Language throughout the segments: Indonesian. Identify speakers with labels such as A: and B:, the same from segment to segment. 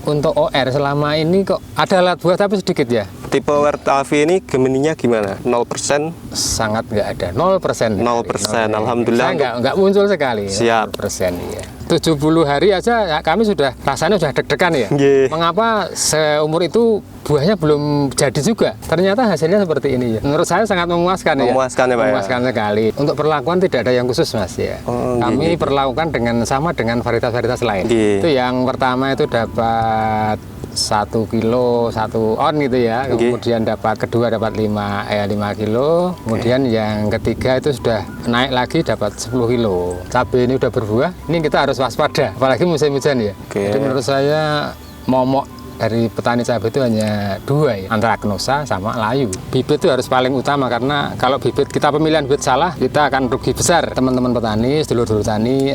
A: untuk OR selama ini kok ada alat buah tapi sedikit ya.
B: Tipe ORTAV ini Gemininya gimana? 0%?
A: Sangat nggak ada, 0%.
B: 0%, alhamdulillah.
A: Nggak muncul sekali.
B: Siap.
A: 0% ya. 70 hari aja ya, kami sudah rasanya sudah deg-degan ya.
B: Yeah.
A: Mengapa seumur itu buahnya belum jadi juga? Ternyata hasilnya seperti ini ya. Menurut saya sangat memuaskan ya.
B: Memuaskan ya Pak.
A: Memuaskan sekali. Untuk perlakuan tidak ada yang khusus Mas ya. Kami perlakukan sama dengan varietas-varietas lain. Itu yang pertama itu dapat 1 kilo 1 on gitu ya, kemudian kedua dapat 5 kilo, kemudian yang ketiga itu sudah naik lagi dapat 10 kilo. Cabai ini udah berbuah, ini kita harus waspada, apalagi musim hujan ya. Jadi menurut saya momok dari petani cabai itu hanya 2 ya, antara Agnosa sama Layu. Bibit itu harus paling utama karena kalau kita pemilihan bibit salah, kita akan rugi besar. Teman-teman petani, sedulur-sedulur tani,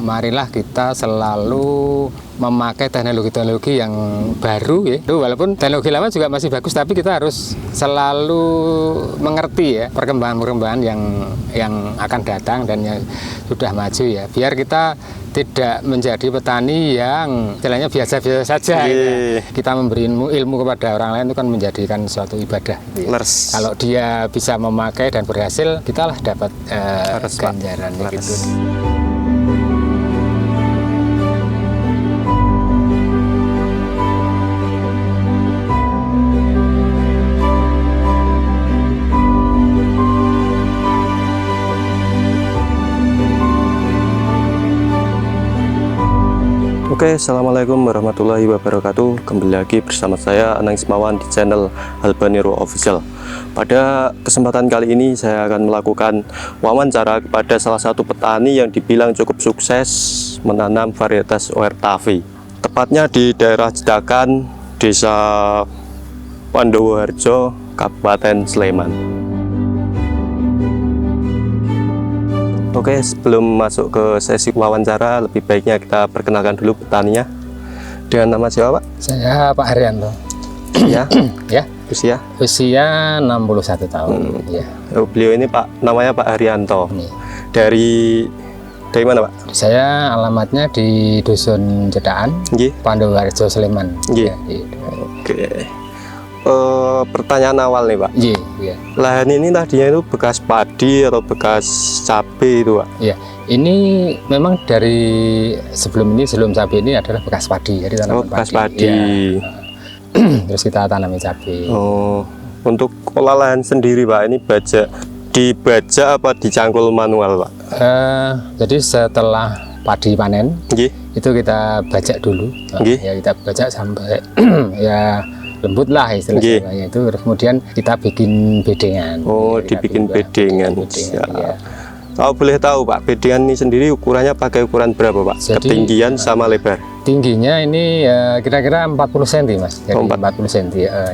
A: marilah kita selalu memakai teknologi-teknologi yang baru ya. Walaupun teknologi lama juga masih bagus, tapi kita harus selalu mengerti ya perkembangan-perkembangan yang akan datang dan yang sudah maju ya. Biar kita tidak menjadi petani yang istilahnya biasa-biasa saja. Ya. Kita memberi ilmu kepada orang lain itu kan menjadikan suatu ibadah. Gitu ya. Kalau dia bisa memakai dan berhasil, kita lah dapat ganjaran gitu.
B: Oke, assalamualaikum warahmatullahi wabarakatuh. Kembali lagi bersama saya Anang Ismawan di channel Halbanero Official. Pada kesempatan kali ini saya akan melakukan wawancara kepada salah satu petani yang dibilang cukup sukses menanam varietas ORTAV. Tepatnya di daerah Cedakan, Desa Pandowoharjo, Kabupaten Sleman. Oke, sebelum masuk ke sesi wawancara, lebih baiknya kita perkenalkan dulu petaninya. Dengan nama siapa, Pak?
A: Saya Pak Haryanto.
B: Ya,
A: ya.
B: Usia
A: 61 tahun. Ya.
B: Beliau ini namanya Pak Haryanto. Dari mana, Pak?
A: Saya alamatnya di Dusun Cedaan, Pandowoharjo, Sleman. Ya,
B: Oke. Pertanyaan awal nih Pak.
A: Iya.
B: Lahan ini tadinya itu bekas padi atau bekas cabai itu Pak?
A: Iya. Ini memang dari sebelum cabai ini adalah bekas padi. Jadi tanaman
B: bekas padi.
A: Ya. Terus kita tanami cabai.
B: Untuk olah lahan sendiri Pak, ini dibajak apa dicangkul manual Pak?
A: Jadi setelah padi panen, itu kita bajak dulu. Ya kita bajak sampai ya lembut lah istilahnya itu, kemudian kita bikin bedengan.
B: Dibikin bedengan.
A: Ya.
B: Kalau boleh tahu Pak, bedengan ini sendiri ukurannya pakai ukuran berapa Pak? Jadi, ketinggian sama lebar? Tingginya ini
A: kira-kira 40 cm Mas. Jadi 40 cm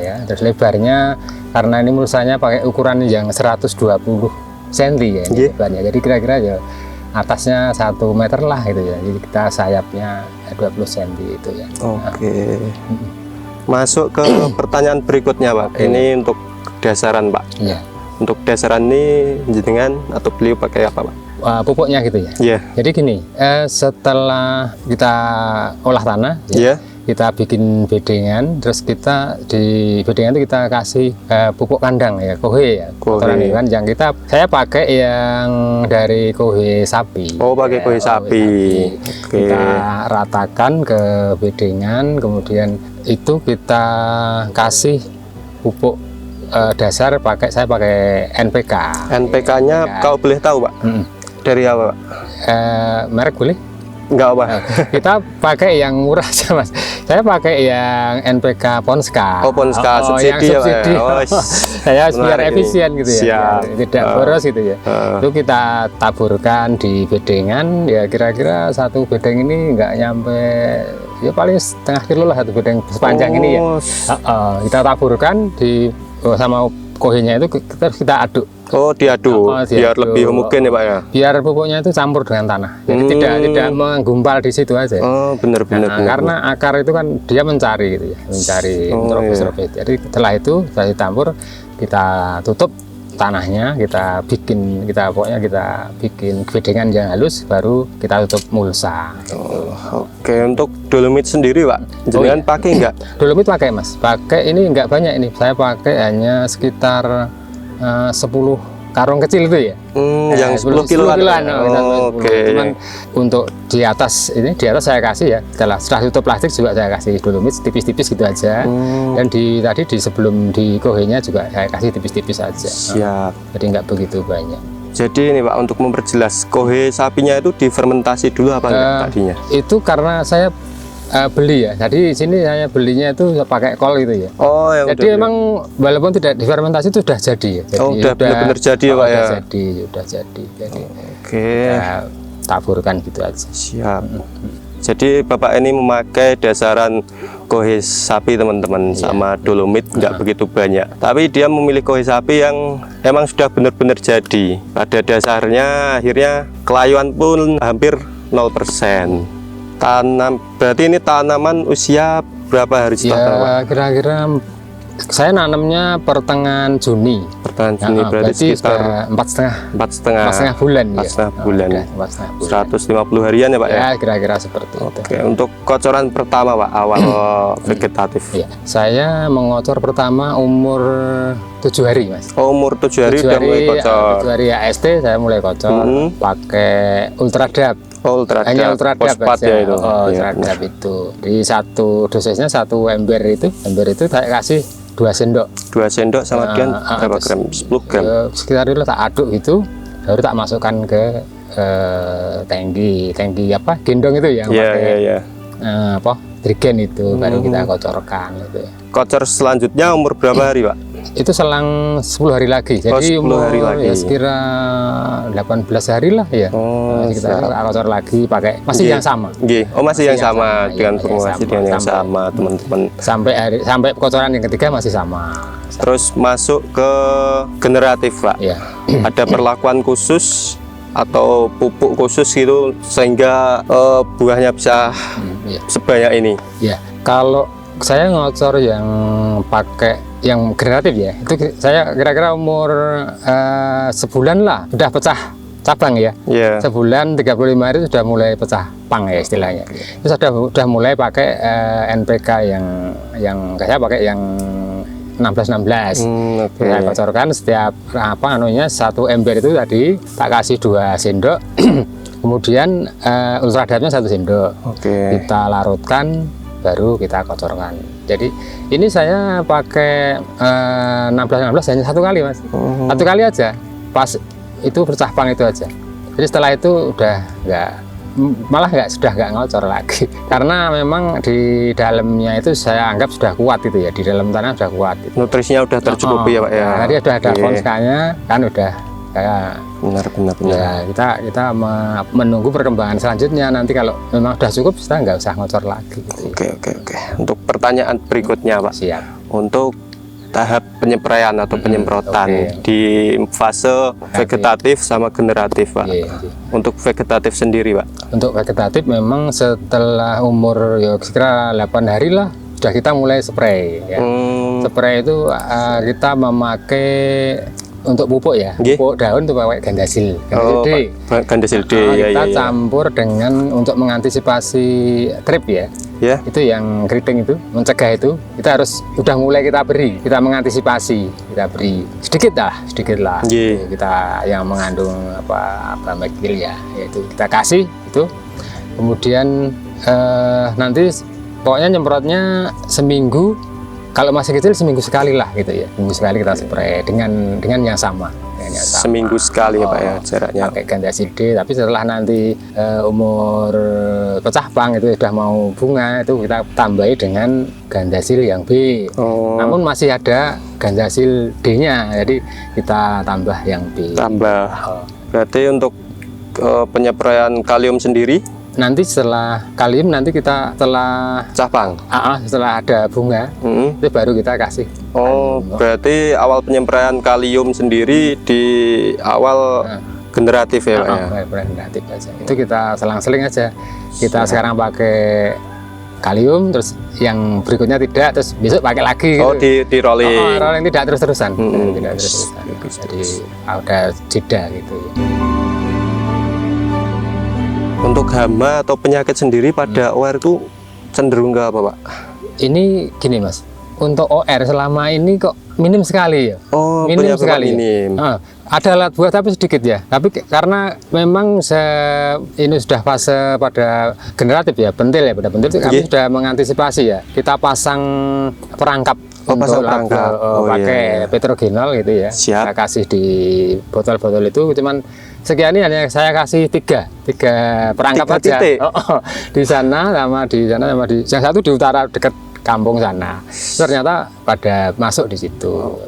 A: ya. Terus lebarnya karena ini mulsanya pakai ukuran yang 120 cm ya lebarnya. Jadi kira-kira ya atasnya 1 meter lah gitu ya. Jadi kita sayapnya 20 cm itu ya.
B: Oke. Masuk ke pertanyaan berikutnya Pak. Ini untuk dasaran Pak.
A: Iya.
B: Untuk dasaran ini jenengan atau beliau pakai apa Pak?
A: Pupuknya gitu ya.
B: Iya.
A: Jadi gini, setelah kita olah tanah, kita bikin bedengan, terus kita di bedengan itu kita kasih pupuk kandang ya, kohe ya, kotoran hewan. Saya pakai yang dari kohe sapi.
B: Pakai kohe sapi.
A: Kita ratakan ke bedengan, kemudian itu kita kasih pupuk dasar saya pakai NPK.
B: NPK-nya kalau boleh tahu Pak? Dari apa Pak?
A: Merek boleh?
B: Enggak apa.
A: Kita pakai yang murah aja Mas. Saya pakai yang NPK Ponska.
B: Ponska subsidi
A: yang subsidi. Saya biar efisien gitu ya. Tidak boros gitu ya. Itu kita taburkan di bedengan ya, kira-kira satu bedeng ini enggak nyampe ya paling setengah kilo lah satu bedeng sepanjang ini ya. Kita taburkan sama kohenya itu kita aduk.
B: Diaduk biar lebih homogen ya Pak ya.
A: Biar pupuknya itu campur dengan tanah. Jadi tidak menggumpal di situ aja.
B: Benar.
A: Karena akar itu kan dia mencari gitu ya, mencari terobos-terobos. Jadi setelah itu dicampur, kita tutup tanahnya, kita pokoknya kita bikin bedengan yang halus, baru kita tutup mulsa.
B: Oke, untuk dolomit sendiri Pak, jenengan pakai nggak?
A: Dolomit pakai Mas, pakai ini nggak banyak ini, saya pakai hanya sekitar 10 karung kecil itu ya.
B: Yang 10 kiloan.
A: Oke. Cuman untuk di atas saya kasih ya. Setelah tutup plastik juga saya kasih dolomit tipis-tipis gitu aja. Dan tadi sebelum di kohenya juga saya kasih tipis-tipis aja.
B: Siap.
A: Jadi nggak begitu banyak.
B: Jadi ini Pak, untuk memperjelas, kohe sapinya itu difermentasi dulu apa enggak tadinya?
A: Itu karena saya beli ya. Jadi di sini saya belinya itu pakai kol gitu ya.
B: Oh, yang
A: jadi emang walaupun tidak difermentasi itu sudah jadi ya. Jadi
B: udah benar-benar jadi ya Pak ya.
A: Sudah jadi. Jadi
B: oke.
A: Kita taburkan gitu aja.
B: Siap. Jadi Bapak ini memakai dasaran kohe sapi teman-teman, sama dolomit nggak begitu banyak. Tapi dia memilih kohe sapi yang emang sudah benar-benar jadi. Pada dasarnya akhirnya kelayuan pun hampir 0%. Berarti ini tanaman usia berapa hari
A: ya, kira-kira saya nanamnya pertengahan Juni.
B: Pertengahan Juni berarti sekitar
A: 4,5 bulan.
B: 4,5 bulan. 150 harian ya Pak ya?
A: Ya, kira-kira seperti itu.
B: Oke, untuk kocoran pertama Pak, awal vegetatif.
A: Ya, saya mengocor pertama umur 7 hari Mas.
B: Oh, umur 7 hari udah mulai kocor.
A: 7 hari AST saya mulai kocor pakai Ultradap. Hanya Ultradap
B: ya itu.
A: Ultradap itu. Di satu dosisnya 1 ember itu saya kasih 2 sendok.
B: 2 sendok sama dengan berapa gram? 10 gram.
A: Sekitar itu tak aduk itu, baru tak masukkan ke tangki apa? Gendong itu yang pakai apa? Trigen itu, baru kita kocorkan itu.
B: Kocor selanjutnya umur berapa hari Pak?
A: Itu selang 10 hari lagi. Jadi
B: 10 hari lagi.
A: Ya sekira 18 hari lah ya. Kita kocor lagi pakai masih yang sama.
B: Oh, masih yang sama dengan formulasi yang sama teman-teman.
A: Sampai kocoran yang ketiga masih sama.
B: Terus masuk ke generatif Pak.
A: Ya.
B: Ada perlakuan khusus atau pupuk khusus gitu sehingga buahnya bisa sebanyak ini?
A: Ya, kalau saya ngocor yang pakai yang generatif ya, itu saya kira-kira umur sebulan lah udah pecah cabang ya. Sebulan 35 hari sudah mulai pecah pang ya istilahnya. Terus sudah mulai pakai NPK yang saya pakai yang 16-16. Saya kocorkan setiap satu ember itu tadi tak kasih 2 sendok. Kemudian Ultradapnya 1 sendok. Kita larutkan, baru kita kocorkan. Jadi ini saya pakai 16-16 hanya 1 kali Mas. 1 kali aja. Pas itu pecah pang itu aja. Jadi setelah itu udah sudah nggak ngocor lagi. Karena memang di dalamnya itu saya anggap sudah kuat itu ya, di dalam tanah sudah kuat.
B: Nutrisinya udah tercukupi ya Pak ya.
A: Jadi sudah ada konskanya kan udah kayak
B: benar.
A: Ya, kita menunggu perkembangan selanjutnya. Nanti kalau memang sudah cukup kita nggak usah ngocor lagi gitu.
B: Oke. Untuk pertanyaan berikutnya Pak.
A: Siap.
B: Untuk tahap penyepraian atau penyemprotan di fase vegetatif sama generatif Pak. Untuk vegetatif sendiri Pak.
A: Untuk vegetatif memang setelah umur ya kira 8 hari lah sudah kita mulai spray ya. Spray itu kita memakai untuk pupuk ya, pupuk daun itu pakai Gandasil D.
B: Gandasil D
A: kita campur dengan untuk mengantisipasi trip ya. Itu yang keriting itu, mencegah itu, kita harus udah mulai kita mengantisipasi, kita beri sedikit lah. Kita yang mengandung apa bakil ya, yaitu kita kasih itu. Kemudian nanti pokoknya nyemprotnya seminggu. Kalau masih kecil seminggu sekali lah gitu ya, seminggu sekali kita spray dengan yang sama.
B: Seminggu sekali ya Pak ya jaraknya.
A: Pakai Gandasil D, tapi setelah nanti umur pecah pang itu sudah mau bunga itu kita tambahi dengan Gandasil yang B. Namun masih ada Gandasil D-nya, jadi kita tambah yang B.
B: Berarti untuk penyepraian kalium sendiri?
A: Nanti setelah kalium kita setelah
B: cabang,
A: setelah ada bunga itu baru kita kasih.
B: Berarti awal penyepraian kalium sendiri di awal generatif ya Pak ya?
A: Generatif aja. Itu kita selang-seling aja. Kita sekarang pakai kalium, terus yang berikutnya tidak, terus besok pakai lagi gitu.
B: Oh, di rolling.
A: Rolling tidak terus-terusan. Tidak terus-terusan. Jadi ada jeda gitu ya.
B: Untuk hama atau penyakit sendiri pada OR itu cenderung ke apa, Pak?
A: Ini gini Mas, untuk OR selama ini kok minim sekali ya.
B: Oh,
A: minim sekali.
B: Minim.
A: Ada alat buah tapi sedikit ya. Tapi karena memang ini sudah fase pada generatif ya, pentil ya, pada pentil kami sudah mengantisipasi ya. Kita pasang perangkap untuk pakai petrogenol gitu ya.
B: Siap.
A: Saya kasih di botol-botol itu, cuman sekian ini hanya saya kasih tiga perangkap aja. Di sana sama di yang satu di utara dekat kampung sana. Ternyata pada masuk di situ.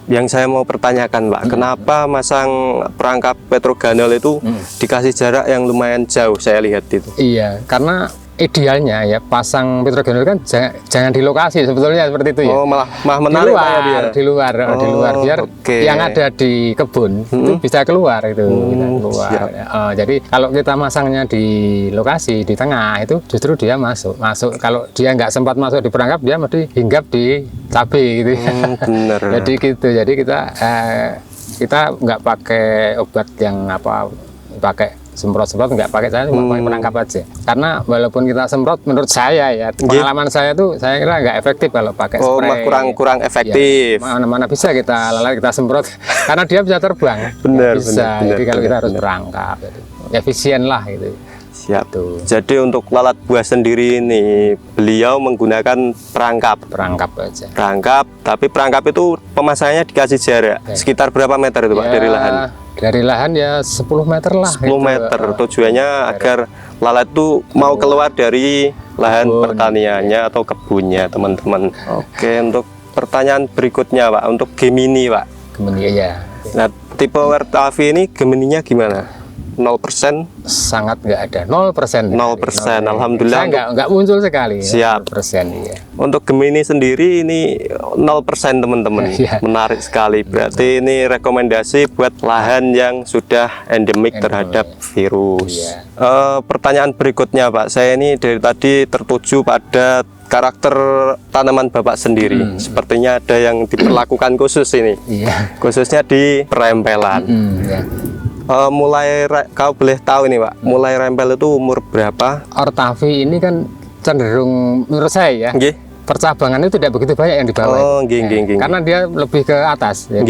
B: Yang saya mau pertanyakan, Pak, kenapa masang perangkap petrogenol itu dikasih jarak yang lumayan jauh? Saya lihat itu.
A: Iya, karena idealnya ya pasang petrogenol kan jangan di lokasi sebetulnya seperti itu ya.
B: Oh, malah menarik
A: di luar biar yang ada di kebun itu bisa keluar itu keluar. Jadi kalau kita masangnya di lokasi di tengah itu justru dia masuk. Kalau dia nggak sempat masuk di perangkap, dia mesti hinggap di cabai gitu ya.
B: Bener.
A: Jadi gitu. Jadi kita nggak pakai obat yang pakai semprot-semprot, nggak pakai, saya cuma pakai perangkap aja. Karena walaupun kita semprot, menurut saya ya, pengalaman saya tuh saya kira nggak efektif kalau pakai spray.
B: Kurang efektif.
A: Ya, mana bisa kita semprot karena dia bisa terbang.
B: Benar.
A: Jadi kalau kita harus perangkap, efisien lah gitu.
B: Siap. Jadi untuk lalat buah sendiri ini beliau menggunakan perangkap aja. Tapi perangkap itu pemasangannya dikasih jarak sekitar berapa meter itu, Pak, dari lahan?
A: Dari lahan ya 10 meter lah.
B: 10 meter. Tujuannya agar lalat itu mau keluar dari lahan pertaniannya atau kebunnya, teman-teman. Oke, untuk pertanyaan berikutnya, Pak, untuk Gemini, Pak.
A: Gemini ya.
B: Nah, tipe Wertavi ini Gemininya gimana? 0%?
A: Sangat nggak ada, 0%.
B: 0%, alhamdulillah.
A: Nggak muncul sekali.
B: Siap.
A: 0%, iya.
B: Untuk Gemini sendiri ini 0%, teman-teman. Menarik sekali. Berarti ini rekomendasi buat lahan yang sudah endemik terhadap virus. Pertanyaan berikutnya, Pak. Saya ini dari tadi tertuju pada karakter tanaman Bapak sendiri. Sepertinya ada yang diperlakukan khusus ini. Khususnya di perempelan. Kau boleh tahu ini, Pak, mulai rempel itu umur berapa?
A: Ortavi ini kan cenderung menurut saya ya, percabangannya tidak begitu banyak yang di bawah. Karena dia lebih ke atas ya.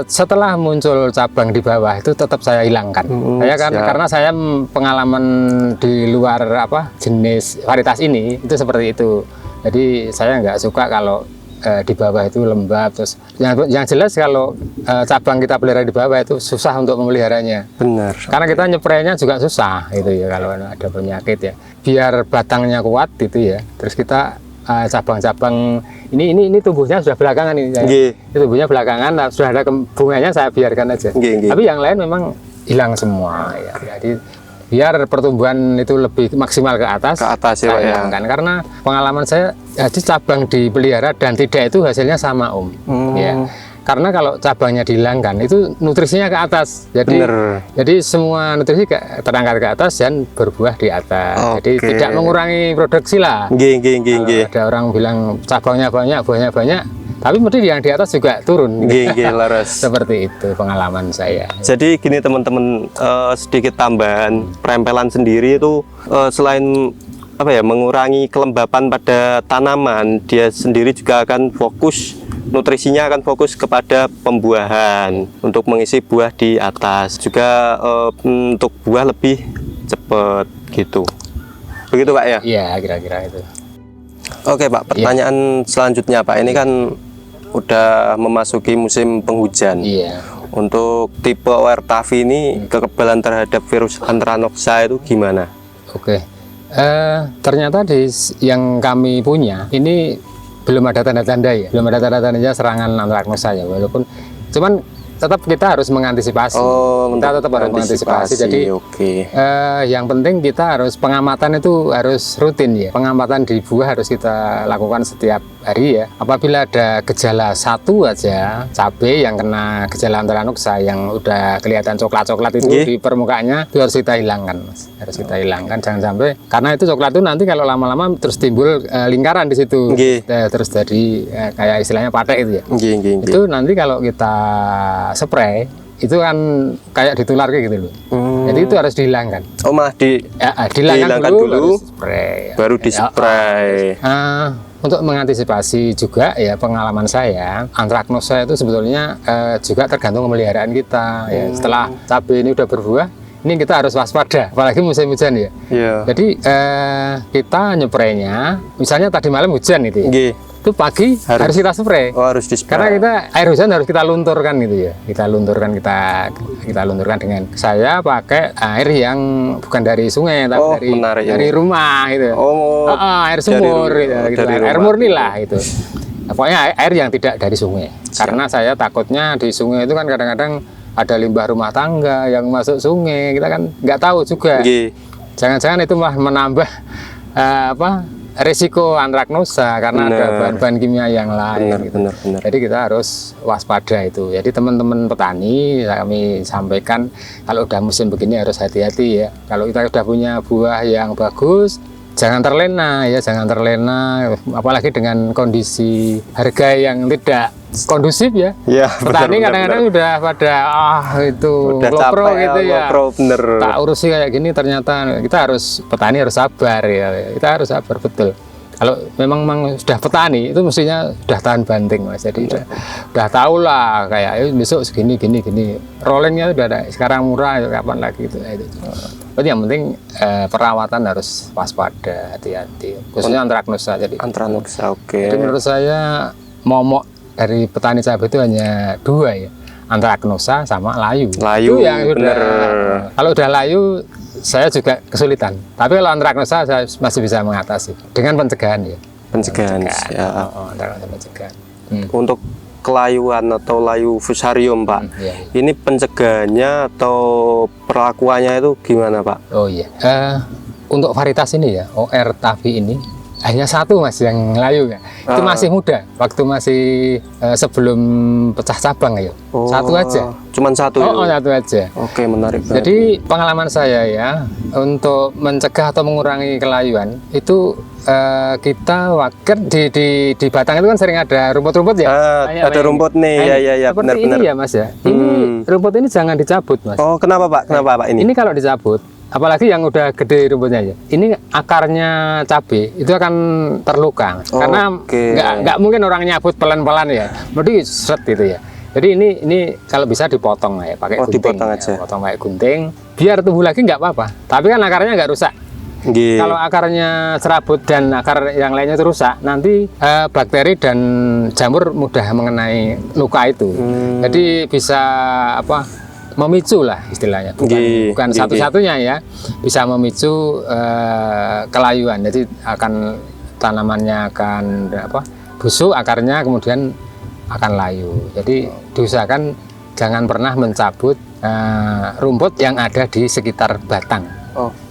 A: Setelah muncul cabang di bawah itu tetap saya hilangkan. Karena saya pengalaman di luar jenis varietas ini itu seperti itu. Jadi saya nggak suka kalau di bawah itu lembab, terus yang jelas kalau cabang kita pelihara di bawah itu susah untuk memeliharanya.
B: Benar.
A: Karena kita nyepraynya juga susah gitu ya kalau ada penyakit ya. Biar batangnya kuat gitu ya. Terus kita cabang-cabang ini tumbuhnya sudah belakangan ini. Ini tumbuhnya belakangan, sudah ada bunganya saya biarkan aja. Tapi yang lain memang hilang semua ya. Jadi biar pertumbuhan itu lebih maksimal ke atas ya, karena pengalaman saya jadi cabang dipelihara dan tidak itu hasilnya sama ya. Karena kalau cabangnya dihilangkan itu nutrisinya ke atas, jadi semua nutrisi terangkat ke atas dan berbuah di atas. Jadi tidak mengurangi produksi lah. Ada orang bilang cabangnya banyak, buahnya banyak, tapi mesti yang di atas juga turun. Seperti itu pengalaman saya.
B: Jadi gini teman-teman, sedikit tambahan, perempelan sendiri itu selain mengurangi kelembapan pada tanaman, dia sendiri juga akan fokus, nutrisinya akan fokus kepada pembuahan untuk mengisi buah di atas, juga untuk buah lebih cepat gitu. Begitu, Pak, ya?
A: Iya, kira-kira itu.
B: Oke, Pak, pertanyaan selanjutnya, Pak, ini kan udah memasuki musim penghujan. Untuk tipe Wertavi ini kekebalan terhadap virus Anthranoxa itu gimana?
A: Ternyata yang kami punya ini belum ada tanda-tanda ya, belum ada tanda-tandanya serangan Anthranoxa ya, walaupun cuman tetap kita harus mengantisipasi. Kita tetap harus mengantisipasi. Jadi yang penting kita harus pengamatan itu harus rutin ya. Pengamatan di buah harus kita lakukan setiap hari ya. Apabila ada gejala satu aja cabai yang kena gejala Anthranoxa yang udah kelihatan coklat-coklat itu di permukaannya, itu harus kita hilangkan, Mas. Harus kita hilangkan, jangan sampai karena itu coklat itu nanti kalau lama-lama terus timbul lingkaran di situ. Terus jadi kayak istilahnya patek itu ya. Itu nanti kalau kita spray itu kan kayak ditular kayak gitu loh. Jadi itu harus dihilangkan. Dihilangkan dulu spray,
B: baru dispray.
A: Untuk mengantisipasi juga ya, pengalaman saya, Anthranoxa itu sebetulnya juga tergantung pemeliharaan kita ya. Setelah cabai ini udah berbuah, ini kita harus waspada, apalagi musim hujan ya. Jadi kita nyepraynya, misalnya tadi malam hujan itu ya. Itu pagi harus kita spray.
B: Harus di-spray.
A: Karena kita air hujan harus kita lunturkan gitu ya. Kita lunturkan dengan saya pakai air yang bukan dari sungai tapi dari rumah gitu. Air sumur gitu. Air murni lah itu. Nah, pokoknya air yang tidak dari sungai. Karena saya takutnya di sungai itu kan kadang-kadang ada limbah rumah tangga yang masuk sungai. Kita kan nggak tahu juga. Jangan-jangan itu malah menambah risiko Anthranoxa karena ada bahan-bahan kimia yang lain. Benar. Jadi kita harus waspada itu. Jadi teman-teman petani kami sampaikan kalau udah musim begini harus hati-hati ya. Kalau kita sudah punya buah yang bagus, jangan terlena ya, jangan terlena. Apalagi dengan kondisi harga yang tidak kondusif ya. Petani kadang-kadang udah pada itu lopro gitu ya. Tak urusi kayak gini, ternyata kita harus, petani harus sabar ya. Kita harus sabar betul. Kalau memang sudah petani itu mestinya sudah tahan banting, Mas. Jadi udah tahu lah kayak besok segini gini. Rollingnya udah ada, sekarang murah ya, kapan lagi itu. Jadi yang penting perawatan harus waspada, hati-hati. Khususnya Anthranoxa. Jadi
B: Anthranoxa,
A: Jadi menurut saya momok dari petani cabai itu hanya dua ya, Anthranoxa sama layu. Itu yang sudah, kalau udah layu saya juga kesulitan. Tapi kalau Anthranoxa saya masih bisa mengatasi dengan pencegahan ya.
B: Pencegahan.
A: Pencegahan.
B: Untuk kelayuan atau layu fusarium, Pak. Ini pencegahannya atau perlakuannya itu gimana, Pak?
A: Untuk varietas ini ya, OR Tavi ini hanya satu, Mas, yang layu ya. Itu masih muda, waktu masih sebelum pecah cabang ya. Satu aja.
B: Cuman satu.
A: Satu aja.
B: Oke, menarik.
A: Jadi pengalaman saya ya, untuk mencegah atau mengurangi kelayuan itu kita di batang itu kan sering ada rumput-rumput ya.
B: Ada rumput nih. Ya,
A: benar. Ini ya, Mas ya. Ini rumput ini jangan dicabut, Mas.
B: Kenapa, Pak? Kenapa, Pak, ini?
A: Ini kalau dicabut, apalagi yang udah gede rumputnya ya, ini akarnya cabai itu akan terluka karena nggak mungkin orang nyabut pelan-pelan ya, berarti seret gitu ya. Jadi ini kalau bisa dipotong ya, pakai gunting,
B: dipotong aja.
A: Potong kayak gunting, biar tumbuh lagi nggak apa-apa. Tapi kan akarnya nggak rusak. Kalau akarnya serabut dan akar yang lainnya itu rusak, nanti bakteri dan jamur mudah mengenai luka itu. Jadi bisa memicu lah istilahnya, bukan satu-satunya ya, bisa memicu kelayuan. Jadi tanamannya akan busuk akarnya, kemudian akan layu. Jadi diusahakan jangan pernah mencabut rumput yang ada di sekitar batang.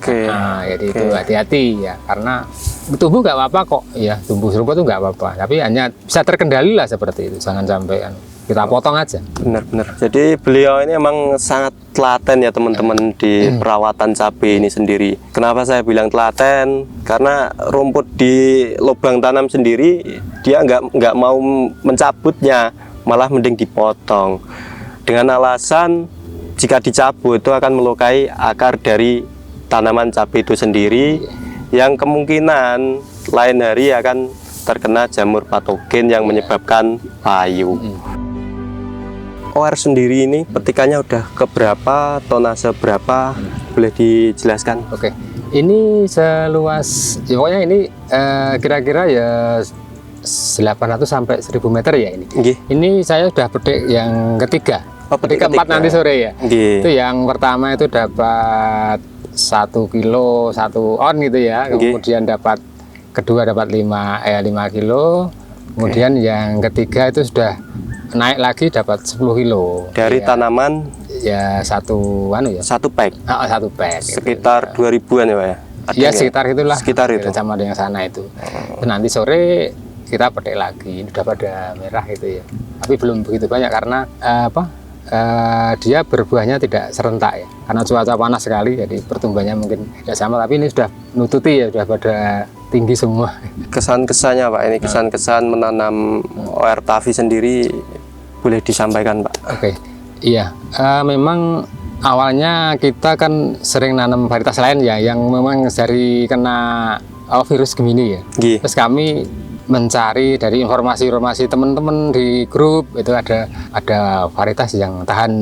A: Jadi itu hati-hati ya, karena tumbuh nggak apa-apa kok ya, tumbuh rumput itu nggak apa-apa, tapi hanya bisa terkendali lah seperti itu, jangan sampai kita potong aja.
B: Benar. Jadi beliau ini emang sangat telaten ya teman-teman di perawatan cabai ini sendiri. Kenapa saya bilang telaten? Karena rumput di lubang tanam sendiri dia nggak mau mencabutnya, malah mending dipotong. Dengan alasan jika dicabut itu akan melukai akar dari tanaman cabai itu sendiri, yang kemungkinan lain hari akan terkena jamur patogen yang menyebabkan layu. OR sendiri ini petikannya udah keberapa, tonase berapa, boleh dijelaskan?
A: Oke, ini seluas, ya pokoknya ini kira-kira ya 800 sampai 1000 meter ya ini. Ini saya sudah petik yang ketiga, petik keempat nanti sore ya. Itu yang pertama itu dapat 1 kilo 1 on gitu ya, kemudian dapat kedua dapat 5 kilo, kemudian yang ketiga itu sudah naik lagi dapat 10 kilo.
B: Dari tanaman
A: ya satu
B: pack.
A: Satu pack.
B: Sekitar 2000-an ya Pak ya?
A: Iya sekitar itulah.
B: Sekitar itu.
A: Sama dengan sana itu. Nanti sore kita petik lagi. Ini udah pada merah gitu ya. Tapi belum begitu banyak karena dia berbuahnya tidak serentak ya. Karena cuaca panas sekali, jadi pertumbuhannya mungkin tidak sama. Tapi ini sudah nututi ya, sudah pada tinggi semua.
B: Kesan-kesannya Pak, ini kesan-kesan menanam OR Tavi sendiri boleh disampaikan Pak?
A: Oke, iya. Memang awalnya kita kan sering nanam varietas lain ya, yang memang dari kena virus Gemini ya. Terus kami mencari dari informasi teman-teman di grup itu ada varietas yang tahan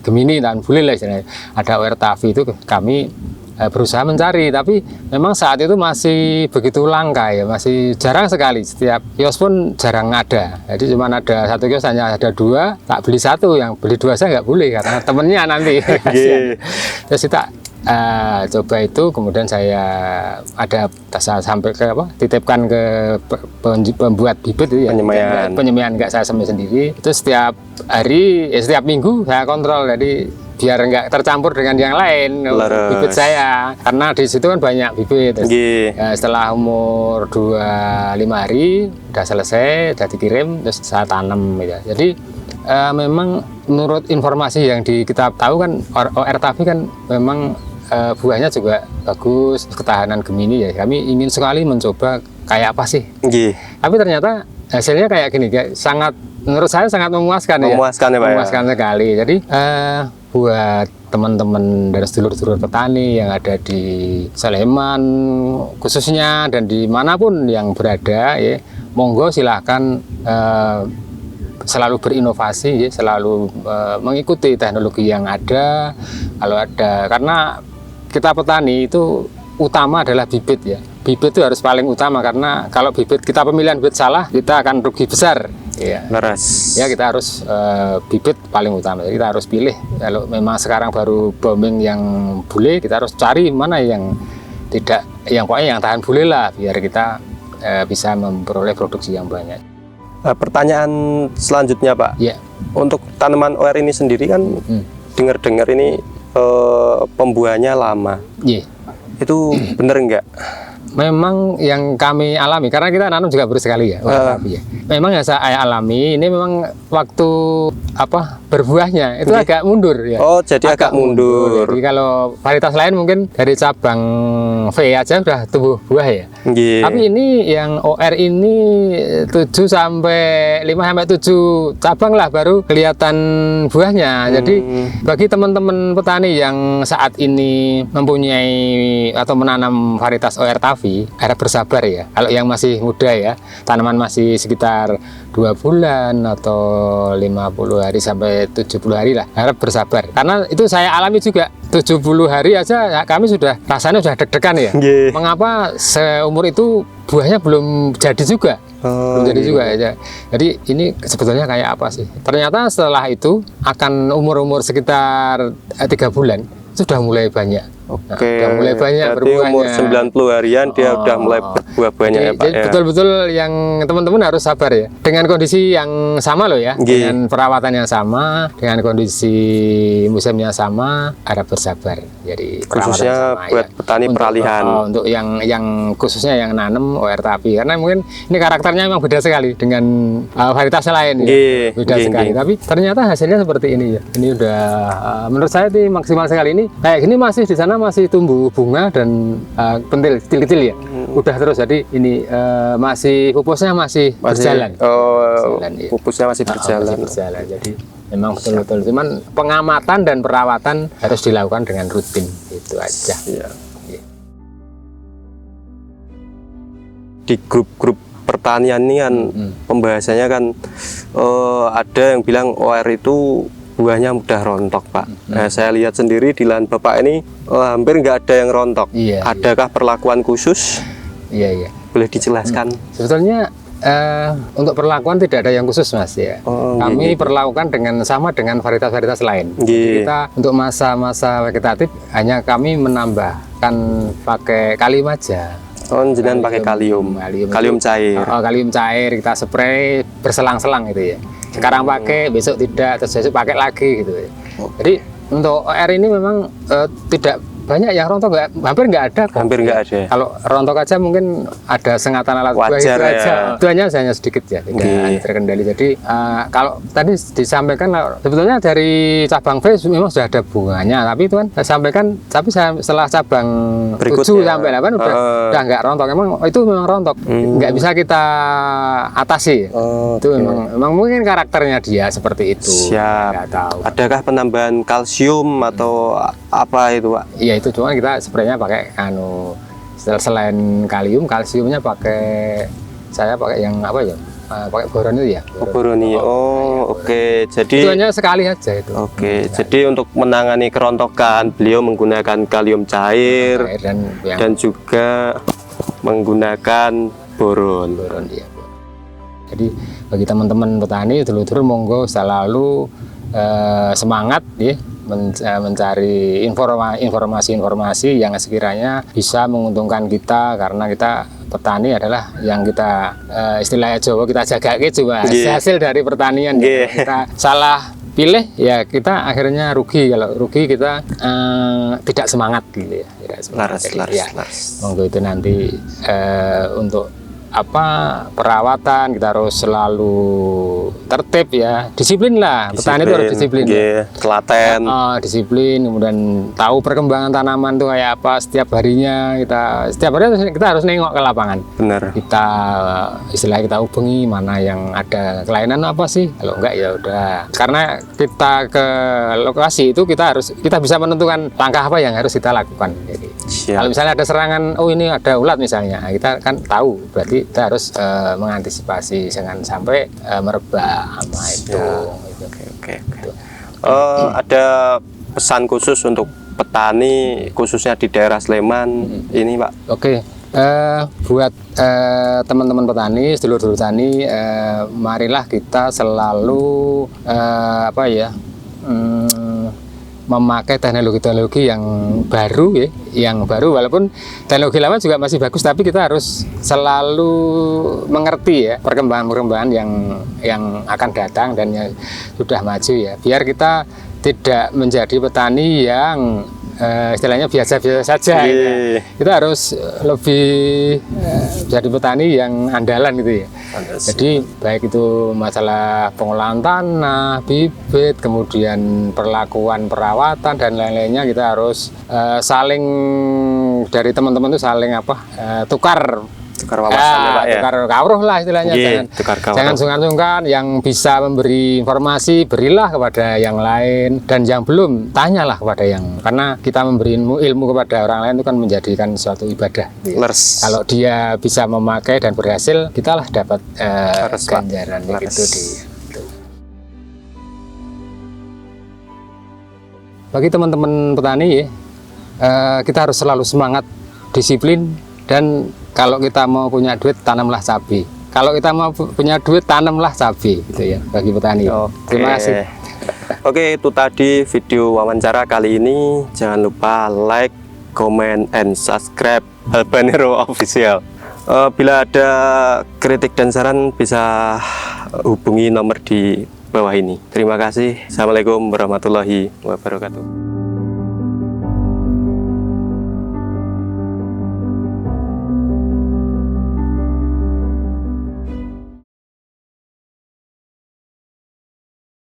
A: Gemini, tahan bule lah istilahnya. Ada OR Tavi itu kami berusaha mencari, tapi memang saat itu masih begitu langka ya, masih jarang sekali. Setiap kios pun jarang ada, jadi cuma ada satu kios, hanya ada 2, tak beli 1, yang beli 2 saya nggak boleh karena temennya nanti. Terus kita coba itu, kemudian saya sampai ke titipkan ke pembuat bibit itu ya, penyemaian nggak saya semai sendiri. Itu setiap hari, setiap minggu saya kontrol, jadi biar nggak tercampur dengan yang lain bibit saya, karena di situ kan banyak bibit. Setelah umur 25 hari udah selesai, udah dikirim, terus saya tanam gitu. Jadi memang menurut informasi yang kita tahu kan OR Tavi kan memang buahnya juga bagus, ketahanan Gemini ya. Kami ingin sekali mencoba kayak apa sih. Tapi ternyata hasilnya kayak gini, sangat, menurut saya sangat memuaskan ya. Memuaskan sekali. Jadi buat teman-teman dan sedulur-sedulur petani yang ada di Sleman khususnya dan dimanapun yang berada ya, monggo silahkan selalu berinovasi ya, selalu mengikuti teknologi yang ada. Kalau ada, karena kita petani itu utama adalah bibit ya. Bibit itu harus paling utama, karena kalau kita pemilihan bibit salah, kita akan rugi besar. Ya, ya kita harus bibit paling utama. Jadi kita harus pilih. Kalau memang sekarang baru booming yang bule, kita harus cari mana yang tidak, yang pokoknya yang tahan bule lah, biar kita bisa memperoleh produksi yang banyak.
B: Pertanyaan selanjutnya Pak, untuk tanaman OR ini sendiri kan dengar-dengar ini pembuahannya lama. Itu bener enggak?
A: Memang yang kami alami, karena kita nanam juga baru sekali ya, ya. Memang yang saya alami ini memang waktu berbuahnya itu agak mundur ya.
B: Oh, jadi agak mundur.
A: Jadi kalau varietas lain mungkin dari cabang V aja sudah tumbuh buah ya. Tapi ini yang OR ini 7 sampai 7 cabang lah baru kelihatan buahnya. Jadi bagi teman-teman petani yang saat ini mempunyai atau menanam varietas OR Tavi, harap bersabar ya. Kalau yang masih muda ya, tanaman masih sekitar 2 bulan atau 50 hari sampai 70 hari lah, harap bersabar. Karena itu saya alami juga, 70 hari aja kami sudah rasanya sudah deg-degan ya. Mengapa seumur itu buahnya belum jadi juga? Belum jadi juga ya. Jadi ini sebetulnya kayak apa sih? Ternyata setelah itu akan umur-umur sekitar 3 bulan sudah mulai banyak. Udah mulai banyak berbuahnya.
B: Umur 90 harian dia udah mulai berbuah-buahnya ya Pak.
A: Betul-betul yang teman-teman harus sabar ya. Dengan kondisi yang sama loh ya. Dengan perawatan yang sama, dengan kondisi musimnya sama, harap bersabar. Jadi
B: khususnya sama, buat petani peralihan.
A: Untuk yang khususnya yang nanam OR Tavi, karena mungkin ini karakternya memang beda sekali dengan varietas lain ya. Beda sekali. Tapi ternyata hasilnya seperti ini ya. Ini udah menurut saya ini maksimal sekali. Ini kayak gini masih di sana masih tumbuh bunga dan pentil kecil-kecil ya. Udah terus, jadi ini masih pupusnya masih berjalan.
B: Pupusnya masih berjalan.
A: Jadi memang betul-betul, cuman pengamatan dan perawatan harus dilakukan dengan rutin, itu aja.
B: Di grup-grup pertanian ini kan pembahasannya kan ada yang bilang OR itu buahnya mudah rontok Pak. Saya lihat sendiri di lahan Bapak ini hampir nggak ada yang rontok. Adakah perlakuan khusus? Boleh dijelaskan?
A: Sebetulnya untuk perlakuan tidak ada yang khusus Mas ya. Kami perlakukan sama dengan varietas-varietas lain. Kita untuk masa-masa vegetatif hanya kami menambahkan pakai kalium aja.
B: Jenengan pakai kalium cair.
A: Kalium cair kita spray berselang-selang itu ya. Sekarang pakai, besok tidak, terus besok pakai lagi gitu. Jadi untuk OR ini memang tidak banyak yang rontok, hampir nggak ada kok.
B: Hampir nggak ada.
A: Kalau rontok aja mungkin ada sengatan alat buah itu
B: Wajar ya.
A: aja. Itu hanya sedikit ya, tidak terkendali. Jadi kalau tadi disampaikan sebetulnya dari cabang V memang sudah ada bunganya, tapi itu kan saya sampaikan, tapi setelah cabang 7 sampai 8 udah nggak rontok. Emang itu memang rontok, nggak bisa kita atasi. Itu memang mungkin karakternya dia seperti itu.
B: Siap.
A: Nggak tahu.
B: Adakah penambahan kalsium atau apa itu, Pak?
A: Iya itu, cuma kita spraynya pakai selain kalsiumnya saya pakai yang apa ya? Pakai boron itu ya.
B: Boron. Oke. Jadi
A: itu hanya sekali aja itu.
B: Oke. Jadi untuk menangani kerontokan beliau menggunakan kalium cair dan juga menggunakan boron.
A: Iya. Jadi bagi teman-teman petani, dulur-dulur monggo selalu semangat ya, mencari informasi-informasi yang sekiranya bisa menguntungkan kita, karena kita petani adalah yang kita istilahnya Jawa kita jaga coba hasil dari pertanian. Kita salah pilih ya kita akhirnya rugi. Kalau rugi kita tidak semangat gitu ya.
B: Laras.
A: Monggo itu nanti untuk perawatan kita harus selalu tertib ya, disiplin lah. Petani itu harus disiplin,
B: telaten,
A: disiplin, kemudian tahu perkembangan tanaman itu kayak apa setiap harinya. Setiap hari kita harus nengok ke lapangan.
B: Benar.
A: Kita istilahnya kita hubungi mana yang ada kelainan apa sih. Kalau enggak ya udah. Karena kita ke lokasi itu kita bisa menentukan langkah apa yang harus kita lakukan. Jadi, kalau misalnya ada serangan, ini ada ulat misalnya, kita kan tahu, berarti kita harus mengantisipasi jangan sampai merebak sama itu.
B: Oke. Ada pesan khusus untuk petani khususnya di daerah Sleman ini, Pak?
A: Oke. Buat teman-teman petani, sedulur-sedulur petani, marilah kita selalu memakai teknologi-teknologi yang baru ya, walaupun teknologi lama juga masih bagus, tapi kita harus selalu mengerti ya perkembangan-perkembangan yang akan datang dan yang sudah maju ya, biar kita tidak menjadi petani yang istilahnya biasa-biasa saja ya. Kita harus lebih jadi petani yang andalan gitu ya. Jadi baik itu masalah pengolahan tanah, bibit, kemudian perlakuan perawatan dan lain-lainnya, kita harus saling dari teman-teman itu saling tukar
B: wawasan ya, Pak, ya?
A: Tukar kawruh lah istilahnya. Jangan sungkan-sungkan. Yang bisa memberi informasi berilah kepada yang lain, dan yang belum tanyalah kepada yang, karena kita memberi ilmu kepada orang lain itu kan menjadikan suatu ibadah. Kalau dia bisa memakai dan berhasil, kita lah dapat ganjaran begitu. Bagi teman-teman petani kita harus selalu semangat, disiplin, dan kalau kita mau punya duit, tanamlah cabai. Kalau kita mau punya duit, tanamlah cabai, gitu ya, bagi petani. Terima kasih.
B: Oke, itu tadi video wawancara kali ini. Jangan lupa like, comment, and subscribe Albanero Official. Bila ada kritik dan saran, bisa hubungi nomor di bawah ini. Terima kasih. Assalamualaikum warahmatullahi wabarakatuh.